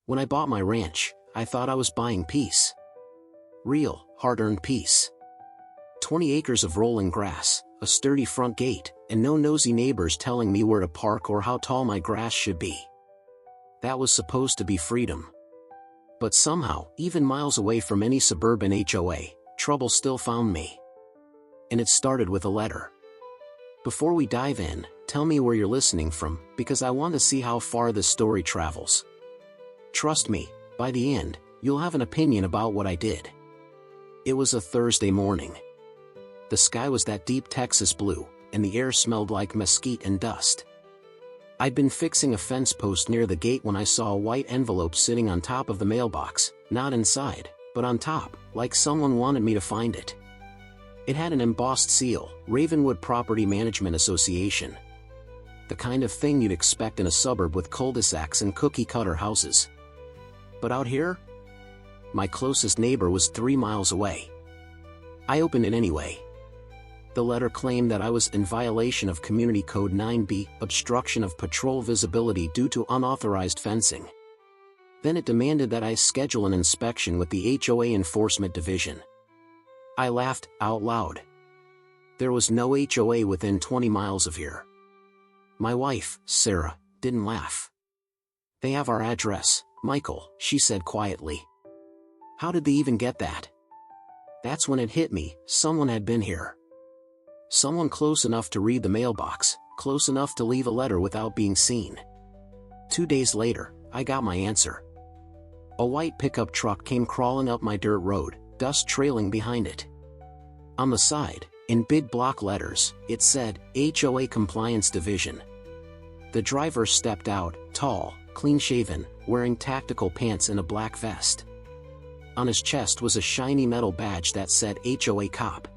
When I bought my ranch, I thought I was buying peace. Real, hard-earned peace. 20 acres of rolling grass, a sturdy front gate, and no nosy neighbors telling me where to park or how tall my grass should be. That was supposed to be freedom. But somehow, even miles away from any suburban HOA, trouble still found me. And it started with a letter. Before we dive in, tell me where you're listening from, because I want to see how far this story travels. Trust me, by the end, you'll have an opinion about what I did. It was a Thursday morning. The sky was that deep Texas blue, and the air smelled like mesquite and dust. I'd been fixing a fence post near the gate when I saw a white envelope sitting on top of the mailbox, not inside, but on top, like someone wanted me to find it. It had an embossed seal, Ravenwood Property Management Association. The kind of thing you'd expect in a suburb with cul-de-sacs and cookie-cutter houses. But out here? My closest neighbor was 3 miles away. I opened it anyway. The letter claimed that I was in violation of Community Code 9B, obstruction of patrol visibility due to unauthorized fencing. Then it demanded that I schedule an inspection with the HOA Enforcement Division. I laughed out loud. There was no HOA within 20 miles of here. My wife, Sarah, didn't laugh. They have our address, Michael, she said quietly. How did they even get that? That's when it hit me, someone had been here. Someone close enough to read the mailbox, close enough to leave a letter without being seen. 2 days later, I got my answer. A white pickup truck came crawling up my dirt road, dust trailing behind it. On the side, in big block letters, it said, HOA Compliance Division. The driver stepped out, tall, clean-shaven, wearing tactical pants and a black vest. On his chest was a shiny metal badge that said HOA Cop.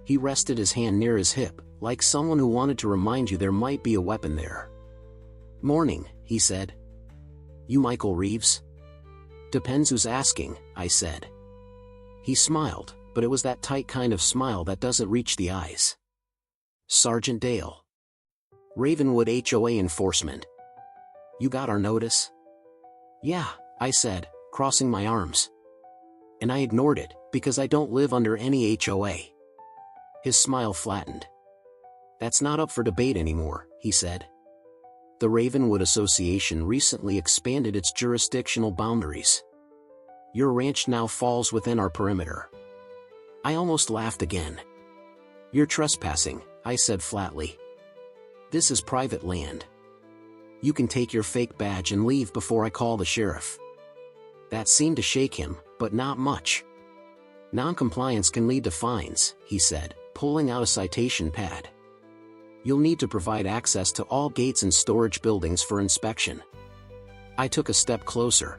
He rested his hand near his hip, like someone who wanted to remind you there might be a weapon there. Morning, he said. You Michael Reeves? Depends who's asking, I said. He smiled, but it was that tight kind of smile that doesn't reach the eyes. Sergeant Dale. Ravenwood HOA Enforcement. You got our notice? Yeah, I said, crossing my arms. And I ignored it, because I don't live under any HOA. His smile flattened. That's not up for debate anymore, he said. The Ravenwood Association recently expanded its jurisdictional boundaries. Your ranch now falls within our perimeter. I almost laughed again. You're trespassing, I said flatly. This is private land. You can take your fake badge and leave before I call the sheriff. That seemed to shake him, but not much. Non-compliance can lead to fines, he said, pulling out a citation pad. You'll need to provide access to all gates and storage buildings for inspection. I took a step closer.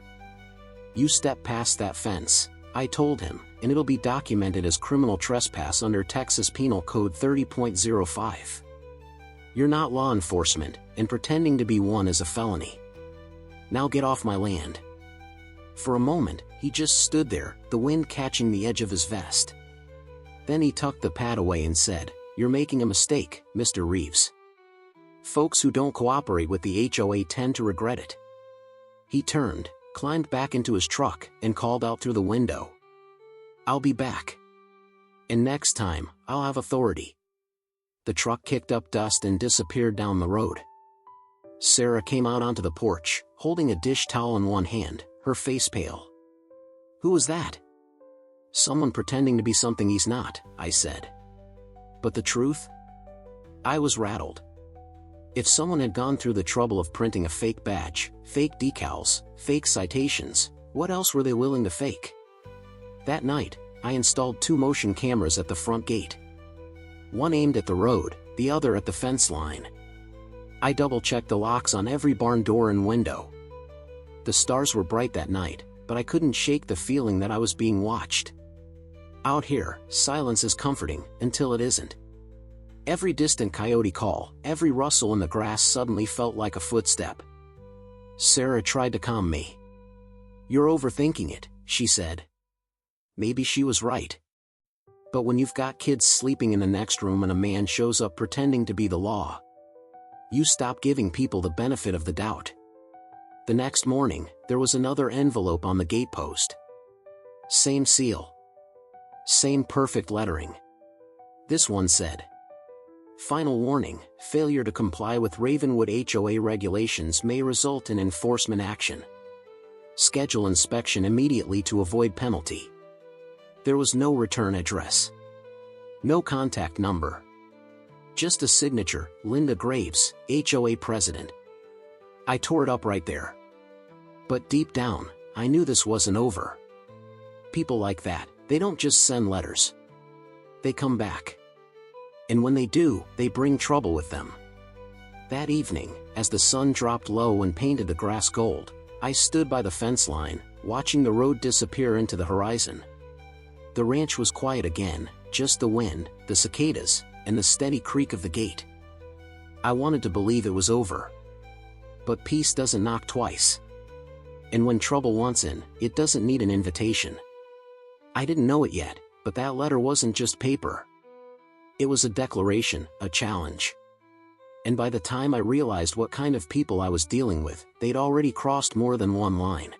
You step past that fence, I told him, and it'll be documented as criminal trespass under Texas Penal Code 30.05. You're not law enforcement, and pretending to be one is a felony. Now get off my land. For a moment, he just stood there, the wind catching the edge of his vest. Then he tucked the pad away and said, You're making a mistake, Mr. Reeves. Folks who don't cooperate with the HOA tend to regret it. He turned, climbed back into his truck, and called out through the window. I'll be back. And next time, I'll have authority. The truck kicked up dust and disappeared down the road. Sarah came out onto the porch, holding a dish towel in one hand, her face pale. Who was that? Someone pretending to be something he's not, I said. But the truth? I was rattled. If someone had gone through the trouble of printing a fake badge, fake decals, fake citations, what else were they willing to fake? That night, I installed 2 motion cameras at the front gate. One aimed at the road, the other at the fence line. I double-checked the locks on every barn door and window. The stars were bright that night, but I couldn't shake the feeling that I was being watched. Out here, silence is comforting, until it isn't. Every distant coyote call, every rustle in the grass suddenly felt like a footstep. Sarah tried to calm me. You're overthinking it, she said. Maybe she was right. But when you've got kids sleeping in the next room and a man shows up pretending to be the law, you stop giving people the benefit of the doubt. The next morning, there was another envelope on the gatepost. Same seal. Same perfect lettering. This one said, "Final warning, failure to comply with Ravenwood HOA regulations may result in enforcement action. Schedule inspection immediately to avoid penalty." There was no return address. No contact number. Just a signature, Linda Graves, HOA president. I tore it up right there. But deep down, I knew this wasn't over. People like that, they don't just send letters. They come back. And when they do, they bring trouble with them. That evening, as the sun dropped low and painted the grass gold, I stood by the fence line, watching the road disappear into the horizon. The ranch was quiet again, just the wind, the cicadas, and the steady creak of the gate. I wanted to believe it was over. But peace doesn't knock twice. And when trouble wants in, it doesn't need an invitation. I didn't know it yet, but that letter wasn't just paper. It was a declaration, a challenge. And by the time I realized what kind of people I was dealing with, they'd already crossed more than one line.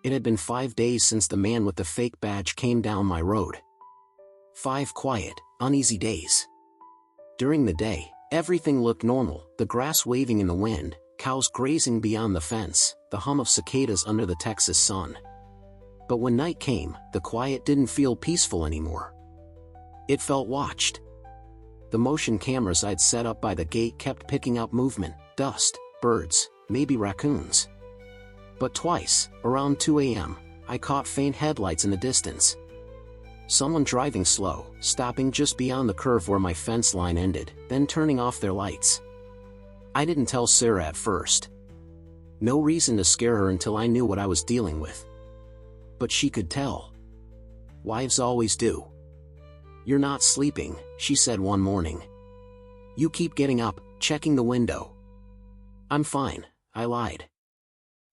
It had been 5 days since the man with the fake badge came down my road. 5 quiet, uneasy days. During the day, everything looked normal, the grass waving in the wind, cows grazing beyond the fence, the hum of cicadas under the Texas sun. But when night came, the quiet didn't feel peaceful anymore. It felt watched. The motion cameras I'd set up by the gate kept picking up movement, dust, birds, maybe raccoons. But twice, around 2 a.m., I caught faint headlights in the distance. Someone driving slow, stopping just beyond the curve where my fence line ended, then turning off their lights. I didn't tell Sarah at first. No reason to scare her until I knew what I was dealing with. But she could tell. Wives always do. "You're not sleeping," she said one morning. "You keep getting up, checking the window." "I'm fine," I lied.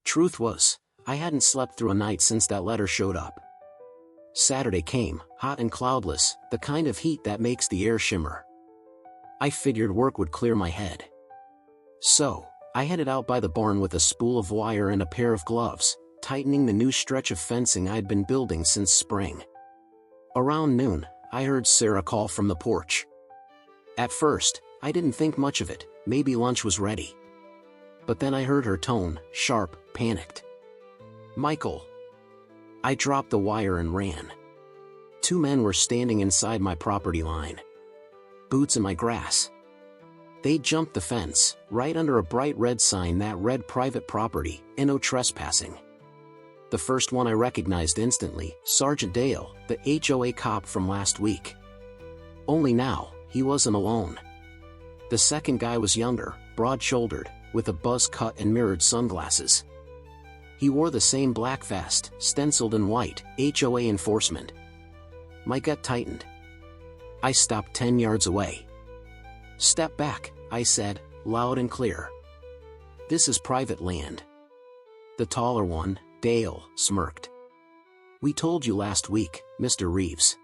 Truth was, I hadn't slept through a night since that letter showed up. Saturday came, hot and cloudless, the kind of heat that makes the air shimmer. I figured work would clear my head. So, I headed out by the barn with a spool of wire and a pair of gloves, tightening the new stretch of fencing I'd been building since spring. Around noon, I heard Sarah call from the porch. At first, I didn't think much of it, maybe lunch was ready. But then I heard her tone, sharp, panicked. "Michael." I dropped the wire and ran. 2 men were standing inside my property line. Boots in my grass. They jumped the fence, right under a bright red sign that read "Private Property, no trespassing." The first one I recognized instantly, Sergeant Dale, the HOA cop from last week. Only now, he wasn't alone. The second guy was younger, broad-shouldered, with a buzz cut and mirrored sunglasses. He wore the same black vest, stenciled in white, HOA enforcement. My gut tightened. I stopped 10 yards away. "Step back," I said, loud and clear. "This is private land." The taller one, Dale, smirked. "We told you last week, Mr. Reeves.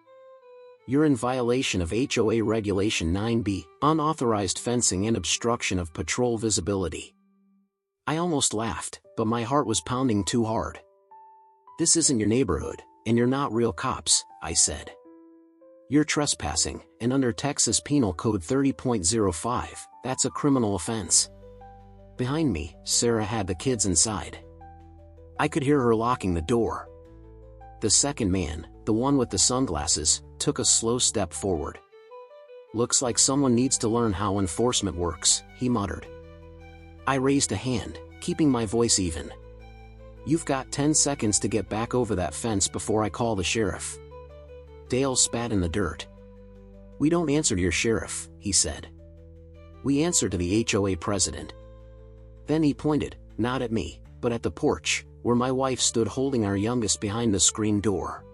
You're in violation of HOA Regulation 9B, unauthorized fencing and obstruction of patrol visibility." I almost laughed, but my heart was pounding too hard. "This isn't your neighborhood, and you're not real cops," I said. "You're trespassing, and under Texas Penal Code 30.05, that's a criminal offense." Behind me, Sarah had the kids inside. I could hear her locking the door. The second man, the one with the sunglasses, took a slow step forward. "Looks like someone needs to learn how enforcement works," he muttered. I raised a hand, keeping my voice even. "You've got 10 seconds to get back over that fence before I call the sheriff." Dale spat in the dirt. "We don't answer to your sheriff," he said. "We answer to the HOA president." Then he pointed, not at me, but at the porch, where my wife stood holding our youngest behind the screen door.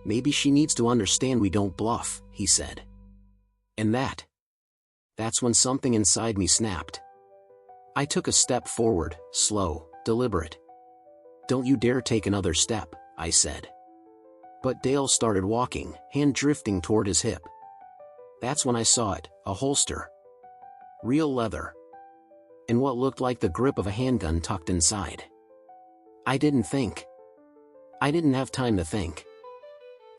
"Maybe she needs to understand we don't bluff," he said. And that's when something inside me snapped. I took a step forward, slow, deliberate. "Don't you dare take another step," I said. But Dale started walking, hand drifting toward his hip. That's when I saw it, a holster. Real leather. and what looked like the grip of a handgun tucked inside. I didn't think. I didn't have time to think.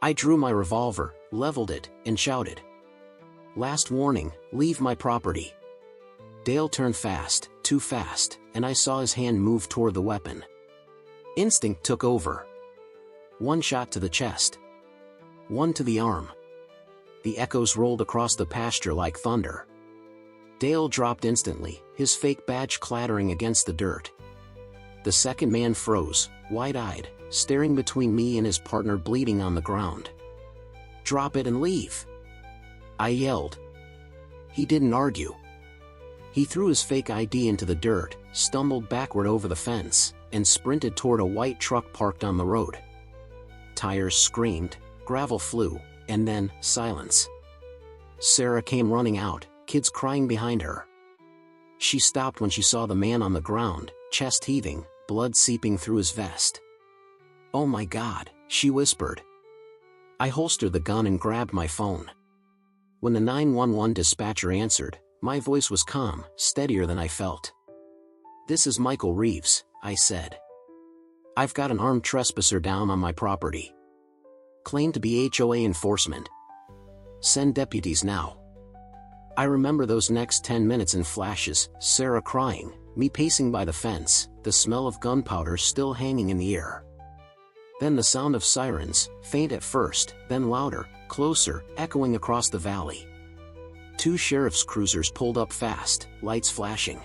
I drew my revolver, leveled it, and shouted, "Last warning, leave my property." Dale turned fast, too fast, and I saw his hand move toward the weapon. Instinct took over. One shot to the chest. One to the arm. The echoes rolled across the pasture like thunder. Dale dropped instantly, his fake badge clattering against the dirt. The second man froze, wide-eyed, staring between me and his partner bleeding on the ground. "Drop it and leave!" I yelled. He didn't argue. He threw his fake ID into the dirt, stumbled backward over the fence, and sprinted toward a white truck parked on the road. Tires screamed, gravel flew, and then, silence. Sarah came running out, kids crying behind her. She stopped when she saw the man on the ground, chest heaving, blood seeping through his vest. "Oh my God," she whispered. I holstered the gun and grabbed my phone. When the 911 dispatcher answered, my voice was calm, steadier than I felt. "This is Michael Reeves," I said. "I've got an armed trespasser down on my property. Claimed to be HOA enforcement. Send deputies now." I remember those next 10 minutes in flashes, Sarah crying, me pacing by the fence, the smell of gunpowder still hanging in the air. Then the sound of sirens, faint at first, then louder, closer, echoing across the valley. 2 sheriff's cruisers pulled up fast, lights flashing.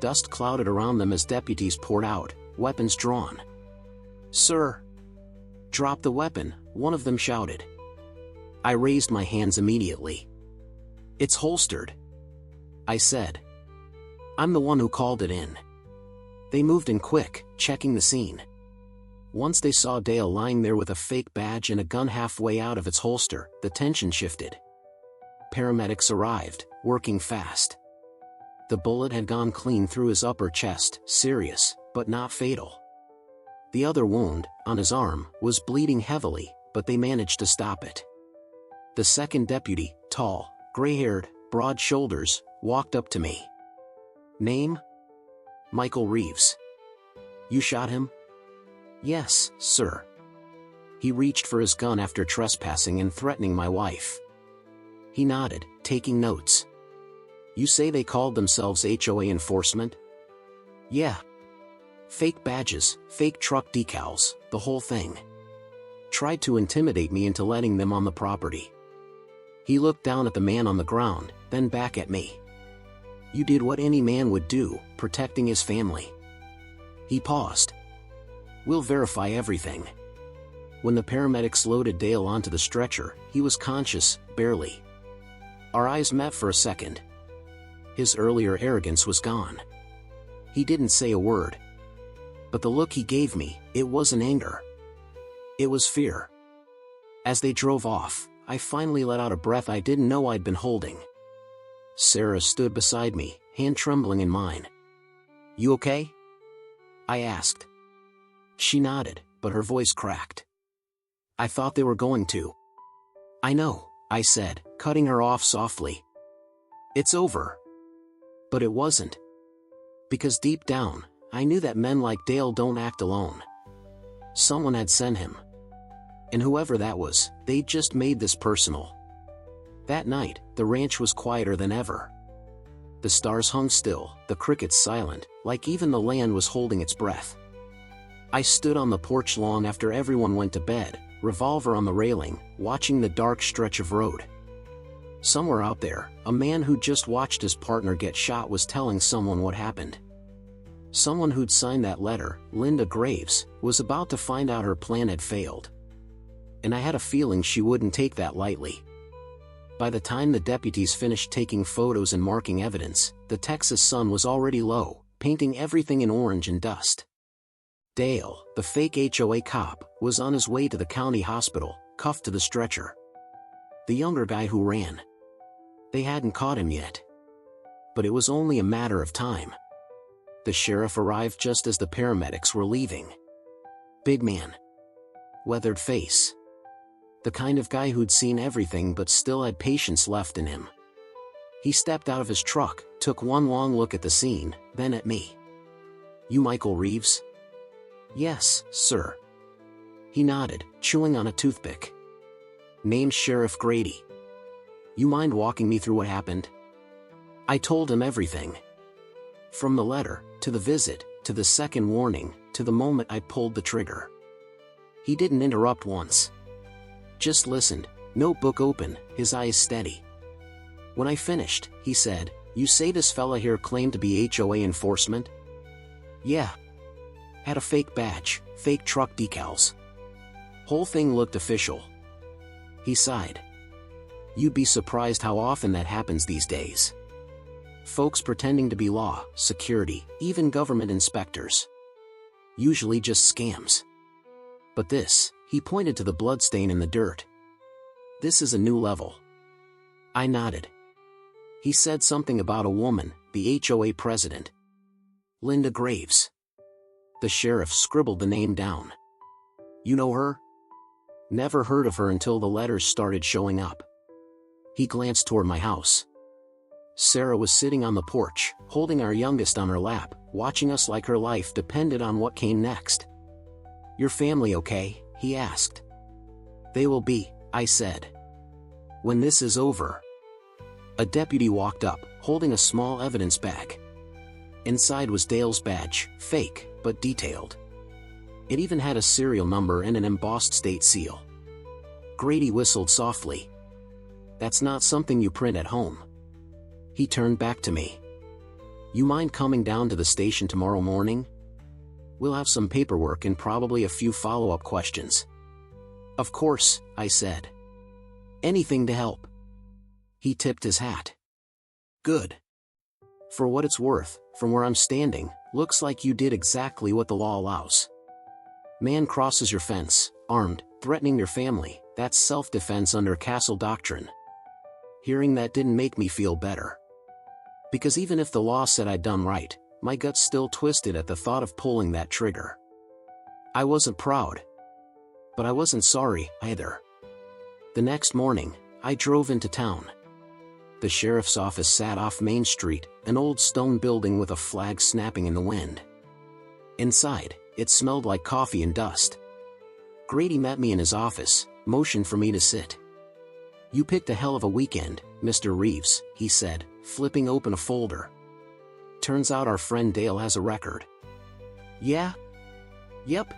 Dust clouded around them as deputies poured out, weapons drawn. "Sir!" "Drop the weapon," one of them shouted. I raised my hands immediately. "It's holstered," I said. "I'm the one who called it in." They moved in quick, checking the scene. Once they saw Dale lying there with a fake badge and a gun halfway out of its holster, the tension shifted. Paramedics arrived, working fast. The bullet had gone clean through his upper chest, serious, but not fatal. The other wound, on his arm, was bleeding heavily, but they managed to stop it. The second deputy, tall, gray-haired, broad shoulders, walked up to me. "Name?" "Michael Reeves." "You shot him?" "Yes, sir." He reached for his gun after trespassing and threatening my wife. He nodded, taking notes. "You say they called themselves HOA enforcement?" "Yeah. Fake badges, fake truck decals, the whole thing. Tried to intimidate me into letting them on the property." He looked down at the man on the ground, then back at me. "You did what any man would do, protecting his family." He paused. "We'll verify everything." When the paramedics loaded Dale onto the stretcher, he was conscious, barely. Our eyes met for a second. His earlier arrogance was gone. He didn't say a word. But the look he gave me, it wasn't anger. It was fear. As they drove off, I finally let out a breath I didn't know I'd been holding. Sarah stood beside me, hand trembling in mine. "You okay?" I asked. She nodded, but her voice cracked. "I thought they were going to." "I know," I said, cutting her off softly. "It's over." But it wasn't. Because deep down, I knew that men like Dale don't act alone. Someone had sent him. And whoever that was, they'd just made this personal. That night, the ranch was quieter than ever. The stars hung still, the crickets silent, like even the land was holding its breath. I stood on the porch long after everyone went to bed, revolver on the railing, watching the dark stretch of road. Somewhere out there, a man who just watched his partner get shot was telling someone what happened. Someone who'd signed that letter, Linda Graves, was about to find out her plan had failed. And I had a feeling she wouldn't take that lightly. By the time the deputies finished taking photos and marking evidence, the Texas sun was already low, painting everything in orange and dust. Dale, the fake HOA cop, was on his way to the county hospital, cuffed to the stretcher. The younger guy who ran. They hadn't caught him yet. But it was only a matter of time. The sheriff arrived just as the paramedics were leaving. Big man. Weathered face. The kind of guy who'd seen everything but still had patience left in him. He stepped out of his truck, took one long look at the scene, then at me. "You Michael Reeves?" "Yes, sir." He nodded, chewing on a toothpick. "Name's Sheriff Grady. You mind walking me through what happened?" I told him everything. From the letter, to the visit, to the second warning, to the moment I pulled the trigger. He didn't interrupt once. Just listened, notebook open, his eyes steady. When I finished, he said, "You say this fella here claimed to be HOA enforcement?" "Yeah. Had a fake badge, fake truck decals. Whole thing looked official." He sighed. "You'd be surprised how often that happens these days. Folks pretending to be law, security, even government inspectors. Usually just scams. But this," he pointed to the bloodstain in the dirt. "This is a new level." I nodded. He said something about a woman, the HOA president. "Linda Graves." The sheriff scribbled the name down. "You know her?" "Never heard of her until the letters started showing up." He glanced toward my house. Sarah was sitting on the porch, holding our youngest on her lap, watching us like her life depended on what came next. "Your family okay?" he asked. "They will be," I said. "When this is over." A deputy walked up, holding a small evidence bag. Inside was Dale's badge, fake, but detailed. It even had a serial number and an embossed state seal. Grady whistled softly. "That's not something you print at home." He turned back to me. "You mind coming down to the station tomorrow morning? We'll have some paperwork and probably a few follow-up questions." "Of course," I said. "Anything to help." He tipped his hat. "Good. For what it's worth, from where I'm standing, looks like you did exactly what the law allows. Man crosses your fence, armed, threatening your family, that's self-defense under castle doctrine." Hearing that didn't make me feel better. Because even if the law said I'd done right, my gut still twisted at the thought of pulling that trigger. I wasn't proud. But I wasn't sorry, either. The next morning, I drove into town. The sheriff's office sat off Main Street, an old stone building with a flag snapping in the wind. Inside, it smelled like coffee and dust. Grady met me in his office, motioned for me to sit. "You picked a hell of a weekend, Mr. Reeves," he said, flipping open a folder. "Turns out our friend Dale has a record." "Yeah?" "Yep.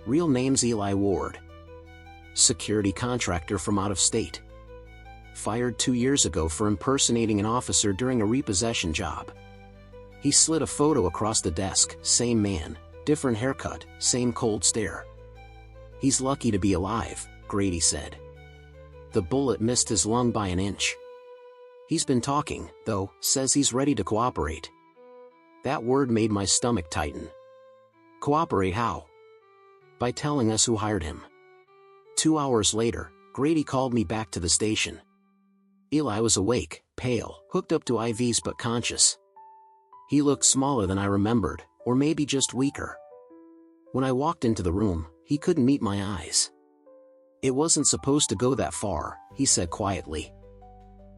Real name's Eli Ward. Security contractor from out of state. Fired 2 years ago for impersonating an officer during a repossession job." He slid a photo across the desk, same man, different haircut, same cold stare. "He's lucky to be alive," Grady said. "The bullet missed his lung by an inch. He's been talking, though, says he's ready to cooperate." That word made my stomach tighten. "Cooperate how?" "By telling us who hired him." 2 hours later, Grady called me back to the station. Eli was awake, pale, hooked up to IVs but conscious. He looked smaller than I remembered, or maybe just weaker. When I walked into the room, he couldn't meet my eyes. "It wasn't supposed to go that far," he said quietly.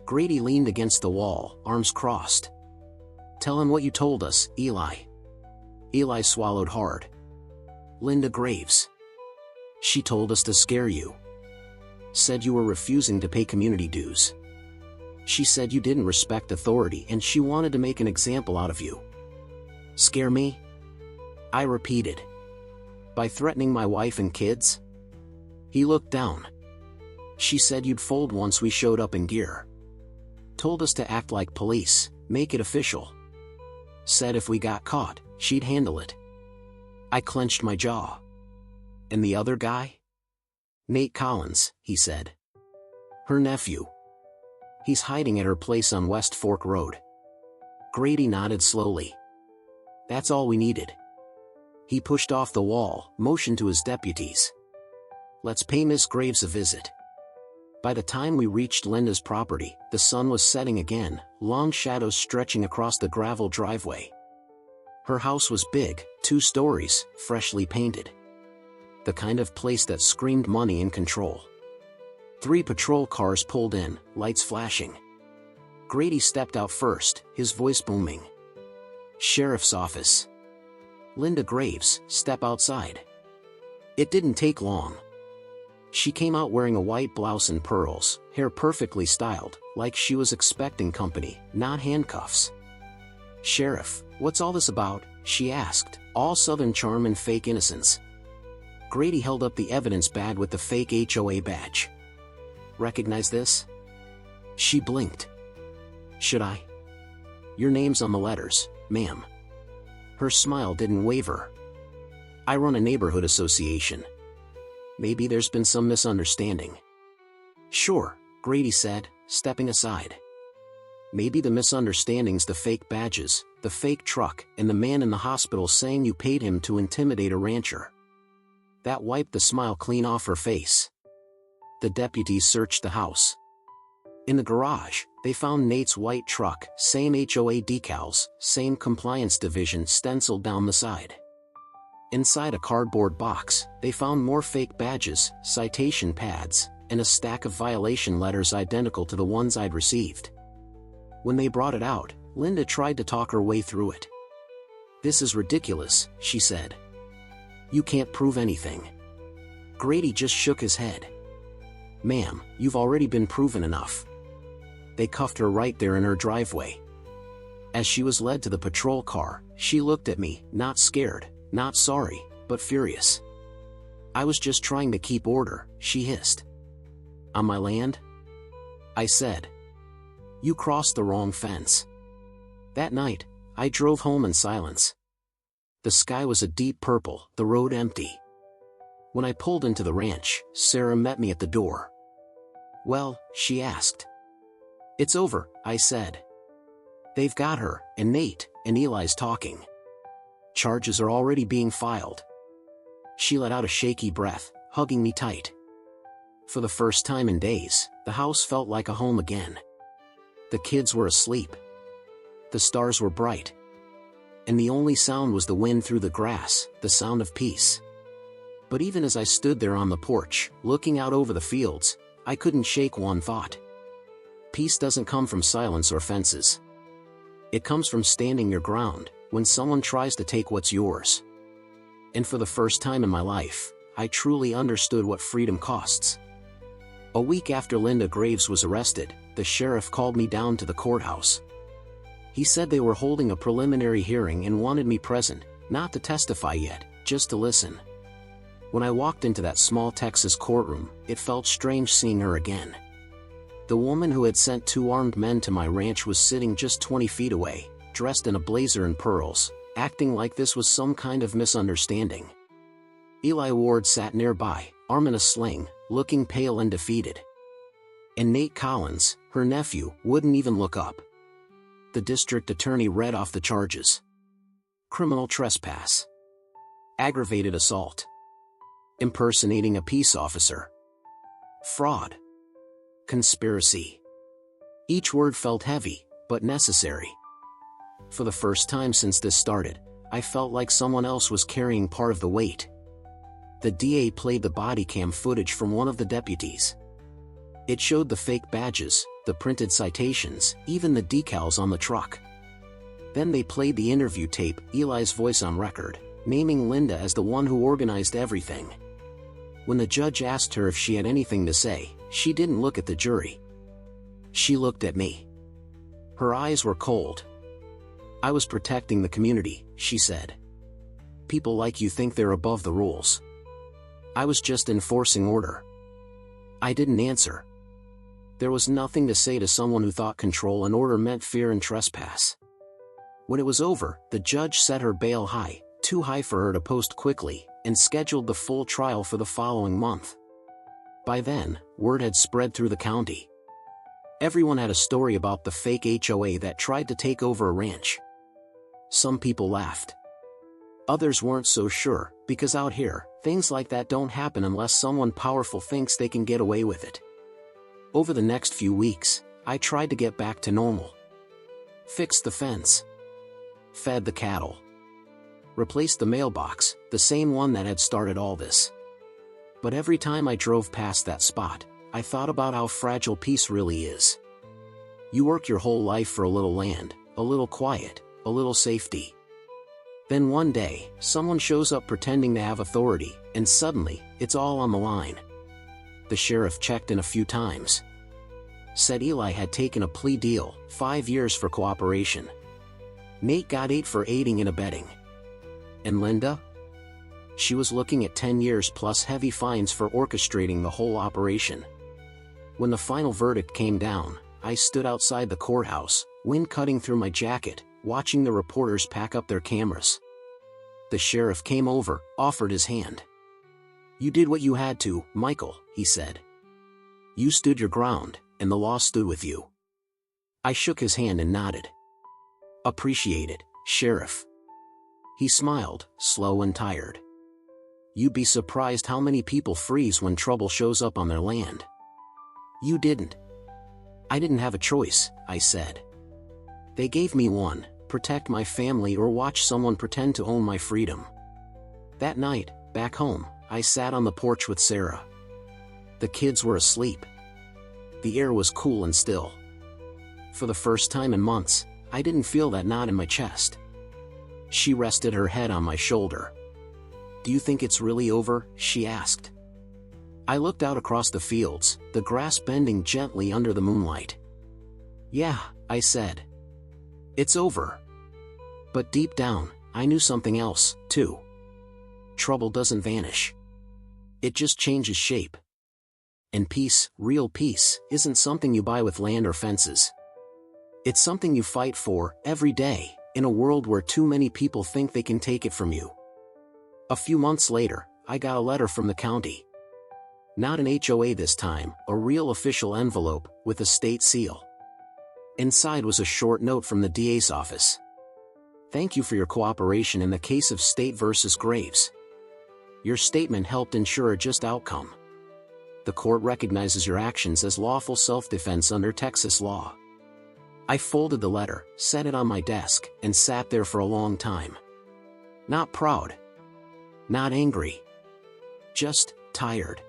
Grady leaned against the wall, arms crossed. "Tell him what you told us, Eli." Eli swallowed hard. "Linda Graves. She told us to scare you. Said you were refusing to pay community dues. She said you didn't respect authority and she wanted to make an example out of you." "Scare me?" I repeated. "By threatening my wife and kids?" He looked down. "She said you'd fold once we showed up in gear. Told us to act like police, make it official. Said if we got caught, she'd handle it." I clenched my jaw. "And the other guy?" "Nate Collins," he said. "Her nephew. He's hiding at her place on West Fork Road." Grady nodded slowly. "That's all we needed." He pushed off the wall, motioned to his deputies. "Let's pay Miss Graves a visit." By the time we reached Linda's property, the sun was setting again, long shadows stretching across the gravel driveway. Her house was big, 2 stories, freshly painted. The kind of place that screamed money and control. 3 patrol cars pulled in, lights flashing. Grady stepped out first, his voice booming. "Sheriff's office. Linda Graves, step outside." It didn't take long. She came out wearing a white blouse and pearls, hair perfectly styled, like she was expecting company, not handcuffs. "Sheriff, what's all this about?" she asked, all southern charm and fake innocence. Grady held up the evidence bag with the fake HOA badge. "Recognize this?" She blinked. "Should I?" "Your name's on the letters, ma'am." Her smile didn't waver. "I run a neighborhood association. Maybe there's been some misunderstanding." "Sure," Grady said, stepping aside. "Maybe the misunderstanding's the fake badges, the fake truck, and the man in the hospital saying you paid him to intimidate a rancher." That wiped the smile clean off her face. The deputies searched the house. In the garage, they found Nate's white truck, same HOA decals, same compliance division stenciled down the side. Inside a cardboard box, they found more fake badges, citation pads, and a stack of violation letters identical to the ones I'd received. When they brought it out, Linda tried to talk her way through it. "This is ridiculous," she said. "You can't prove anything." Grady just shook his head. "Ma'am, you've already been proven enough." They cuffed her right there in her driveway. As she was led to the patrol car, she looked at me, not scared, not sorry, but furious. "I was just trying to keep order," she hissed. "On my land?" I said. "You crossed the wrong fence." That night, I drove home in silence. The sky was a deep purple, the road empty. When I pulled into the ranch, Sarah met me at the door. "Well?" she asked. "It's over," I said. "They've got her, and Nate, and Eli's talking. Charges are already being filed." She let out a shaky breath, hugging me tight. For the first time in days, the house felt like a home again. The kids were asleep. The stars were bright. And the only sound was the wind through the grass, the sound of peace. But even as I stood there on the porch, looking out over the fields, I couldn't shake one thought. Peace doesn't come from silence or fences. It comes from standing your ground, when someone tries to take what's yours. And for the first time in my life, I truly understood what freedom costs. A week after Linda Graves was arrested, the sheriff called me down to the courthouse. He said they were holding a preliminary hearing and wanted me present, not to testify yet, just to listen. When I walked into that small Texas courtroom, it felt strange seeing her again. The woman who had sent 2 armed men to my ranch was sitting just 20 feet away, dressed in a blazer and pearls, acting like this was some kind of misunderstanding. Eli Ward sat nearby, arm in a sling, looking pale and defeated. And Nate Collins, her nephew, wouldn't even look up. The district attorney read off the charges. Criminal trespass. Aggravated assault. Impersonating a peace officer. Fraud. Conspiracy. Each word felt heavy, but necessary. For the first time since this started, I felt like someone else was carrying part of the weight. The DA played the body cam footage from one of the deputies. It showed the fake badges, the printed citations, even the decals on the truck. Then they played the interview tape, Eli's voice on record, naming Linda as the one who organized everything. When the judge asked her if she had anything to say, she didn't look at the jury. She looked at me. Her eyes were cold. "I was protecting the community," she said. "People like you think they're above the rules. I was just enforcing order." I didn't answer. There was nothing to say to someone who thought control and order meant fear and trespass. When it was over, the judge set her bail high, too high for her to post quickly, and scheduled the full trial for the following month. By then, word had spread through the county. Everyone had a story about the fake HOA that tried to take over a ranch. Some people laughed. Others weren't so sure, because out here, things like that don't happen unless someone powerful thinks they can get away with it. Over the next few weeks, I tried to get back to normal. Fixed the fence. Fed the cattle. Replaced the mailbox, the same one that had started all this. But every time I drove past that spot, I thought about how fragile peace really is. You work your whole life for a little land, a little quiet, a little safety. Then one day, someone shows up pretending to have authority, and suddenly, it's all on the line. The sheriff checked in a few times. Said Eli had taken a plea deal, 5 years for cooperation. Nate got 8 for aiding and abetting. And Linda? She was looking at 10 years plus heavy fines for orchestrating the whole operation. When the final verdict came down, I stood outside the courthouse, wind cutting through my jacket, watching the reporters pack up their cameras. The sheriff came over, offered his hand. "You did what you had to, Michael," he said. "You stood your ground, and the law stood with you." I shook his hand and nodded. "Appreciate it, Sheriff." He smiled, slow and tired. "You'd be surprised how many people freeze when trouble shows up on their land." "You didn't." "I didn't have a choice," I said. "They gave me one: protect my family or watch someone pretend to own my freedom." That night, back home, I sat on the porch with Sarah. The kids were asleep. The air was cool and still. For the first time in months, I didn't feel that knot in my chest. She rested her head on my shoulder. "Do you think it's really over?" she asked. I looked out across the fields, the grass bending gently under the moonlight. "Yeah," I said. "It's over." But deep down, I knew something else, too. Trouble doesn't vanish. It just changes shape. And peace, real peace, isn't something you buy with land or fences. It's something you fight for, every day, in a world where too many people think they can take it from you. A few months later, I got a letter from the county. Not an HOA this time, a real official envelope, with a state seal. Inside was a short note from the DA's office. "Thank you for your cooperation in the case of State versus Graves. Your statement helped ensure a just outcome. The court recognizes your actions as lawful self-defense under Texas law." I folded the letter, set it on my desk, and sat there for a long time. Not proud. Not angry. Just tired.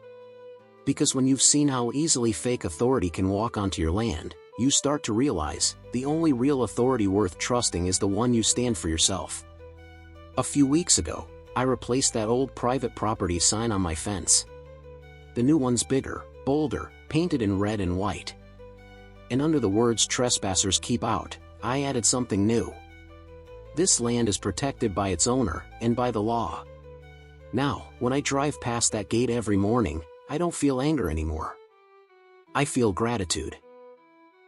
Because when you've seen how easily fake authority can walk onto your land, you start to realize, the only real authority worth trusting is the one you stand for yourself. A few weeks ago, I replaced that old private property sign on my fence. The new one's bigger, bolder, painted in red and white. And under the words "Trespassers keep out," I added something new. This land is protected by its owner, and by the law. Now, when I drive past that gate every morning, I don't feel anger anymore. I feel gratitude.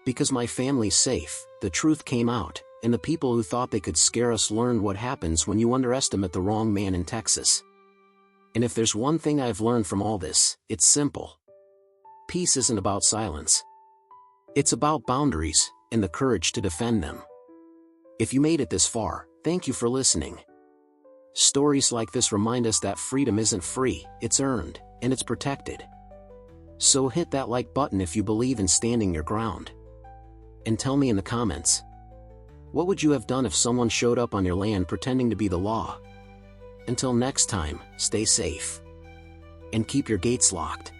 Because my family's safe, the truth came out, and the people who thought they could scare us learned what happens when you underestimate the wrong man in Texas. And if there's one thing I've learned from all this, it's simple. Peace isn't about silence. It's about boundaries, and the courage to defend them. If you made it this far, thank you for listening. Stories like this remind us that freedom isn't free, it's earned, and it's protected. So hit that like button if you believe in standing your ground. And tell me in the comments, what would you have done if someone showed up on your land pretending to be the law? Until next time, stay safe. And keep your gates locked.